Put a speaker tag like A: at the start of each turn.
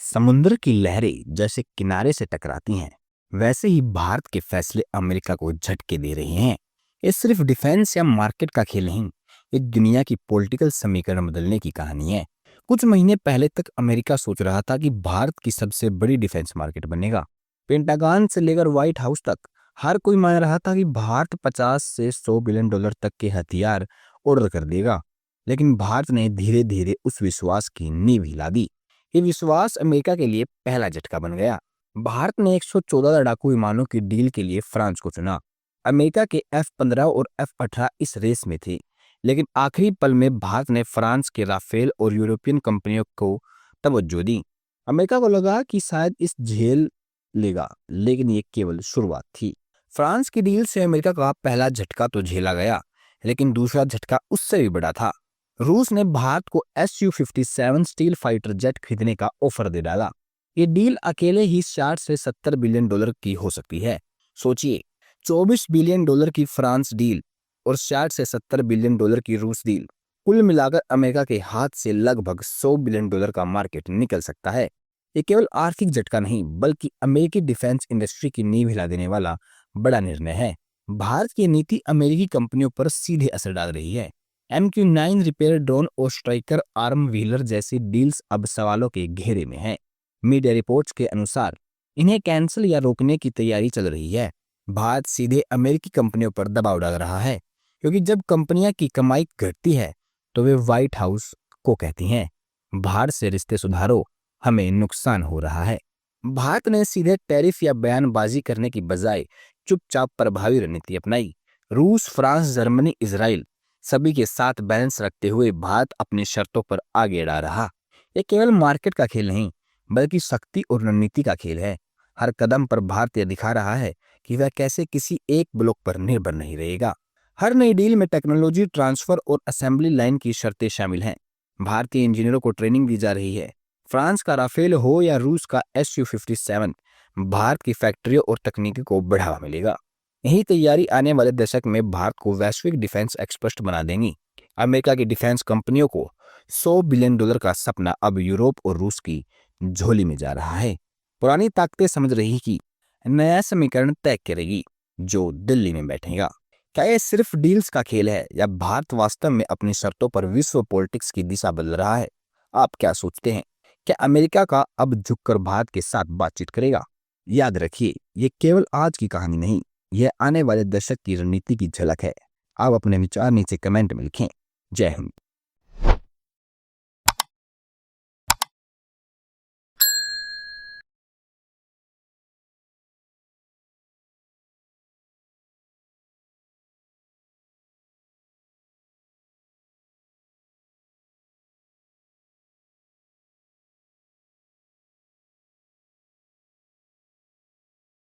A: समुद्र की लहरें जैसे किनारे से टकराती हैं, वैसे ही भारत के फैसले अमेरिका को झटके दे रहे हैं। ये सिर्फ डिफेंस या मार्केट का खेल नहीं, ये दुनिया की पॉलिटिकल समीकरण बदलने की कहानी है। कुछ महीने पहले तक अमेरिका सोच रहा था कि भारत की सबसे बड़ी डिफेंस मार्केट बनेगा। पेंटागन से लेकर व्हाइट हाउस तक हर कोई मान रहा था कि भारत 50 से 100 बिलियन डॉलर तक के हथियार ऑर्डर कर देगा। लेकिन भारत ने धीरे धीरे उस विश्वास की नींव हिला दी। ये विश्वास अमेरिका के लिए पहला झटका बन गया। भारत ने 114 लड़ाकू विमानों की डील के लिए फ्रांस को चुना। अमेरिका के F-15 और F-18 इस रेस में थे, लेकिन आखिरी पल में भारत ने फ्रांस के राफेल और यूरोपियन कंपनियों को तवज्जो दी। अमेरिका को लगा कि शायद इस झेल लेगा, लेकिन ये केवल शुरुआत थी। फ्रांस की डील से अमेरिका का पहला झटका तो झेला गया, लेकिन दूसरा झटका उससे भी बड़ा था। रूस ने भारत को Su-57 स्टील फाइटर जेट खरीदने का ऑफर दे डाला। ये डील अकेले ही 60 से 70 बिलियन डॉलर की हो सकती है। सोचिए, 24 बिलियन डॉलर की फ्रांस डील और 60 से 70 बिलियन डॉलर की रूस डील, कुल मिलाकर अमेरिका के हाथ से लगभग 100 बिलियन डॉलर का मार्केट निकल सकता है। ये केवल आर्थिक झटका नहीं, बल्कि अमेरिकी डिफेंस इंडस्ट्री की नींव हिला देने वाला बड़ा निर्णय है। भारत की नीति अमेरिकी कंपनियों पर सीधे असर डाल रही है। MQ-9 रिपेयर ड्रोन और स्ट्राइकर आर्म व्हीलर जैसी डील्स अब सवालों के घेरे में हैं। मीडिया रिपोर्ट्स के अनुसार इन्हें कैंसिल या रोकने की तैयारी चल रही है। भारत सीधे अमेरिकी कंपनियों पर दबाव डाल रहा है, क्योंकि जब कंपनियां की कमाई घटती है तो वे व्हाइट हाउस को कहती हैं, भारत से रिश्ते सुधारो, हमें नुकसान हो रहा है। भारत ने सीधे टैरिफ या बयानबाजी करने की बजाय चुपचाप प्रभावी रणनीति अपनाई। रूस, फ्रांस, जर्मनी, इजराइल सभी के साथ बैलेंस रखते हुए भारत अपनी शर्तों पर आगे बढ़ा रहा। यह केवल मार्केट का खेल नहीं, बल्कि शक्ति और रणनीति का खेल है। हर कदम पर भारत यह दिखा रहा है कि वह कैसे किसी एक ब्लॉक पर निर्भर नहीं रहेगा। हर नई डील में टेक्नोलॉजी ट्रांसफर और असेंबली लाइन की शर्तें शामिल हैं। भारतीय इंजीनियरों को ट्रेनिंग दी जा रही है। फ्रांस का राफेल हो या रूस का Su-57, भारत की फैक्ट्रियों और तकनीकी को बढ़ावा मिलेगा। यही तैयारी आने वाले दशक में भारत को वैश्विक डिफेंस एक्सपर्ट बना देंगी। अमेरिका की डिफेंस कंपनियों को 100 बिलियन डॉलर का सपना अब यूरोप और रूस की झोली में जा रहा है। पुरानी ताकतें समझ रही कि नया समीकरण तय करेगी जो दिल्ली में बैठेगा। क्या यह सिर्फ डील्स का खेल है, या भारत वास्तव में अपनी शर्तों पर विश्व पॉलिटिक्स की दिशा बदल रहा है? आप क्या सोचते हैं? क्या अमेरिका का अब झुककर भारत के साथ बातचीत करेगा? याद रखिए, ये केवल आज की कहानी नहीं, यह आने वाले दशक की रणनीति की झलक है। आप अपने विचार नीचे कमेंट में लिखें। जय हिंद।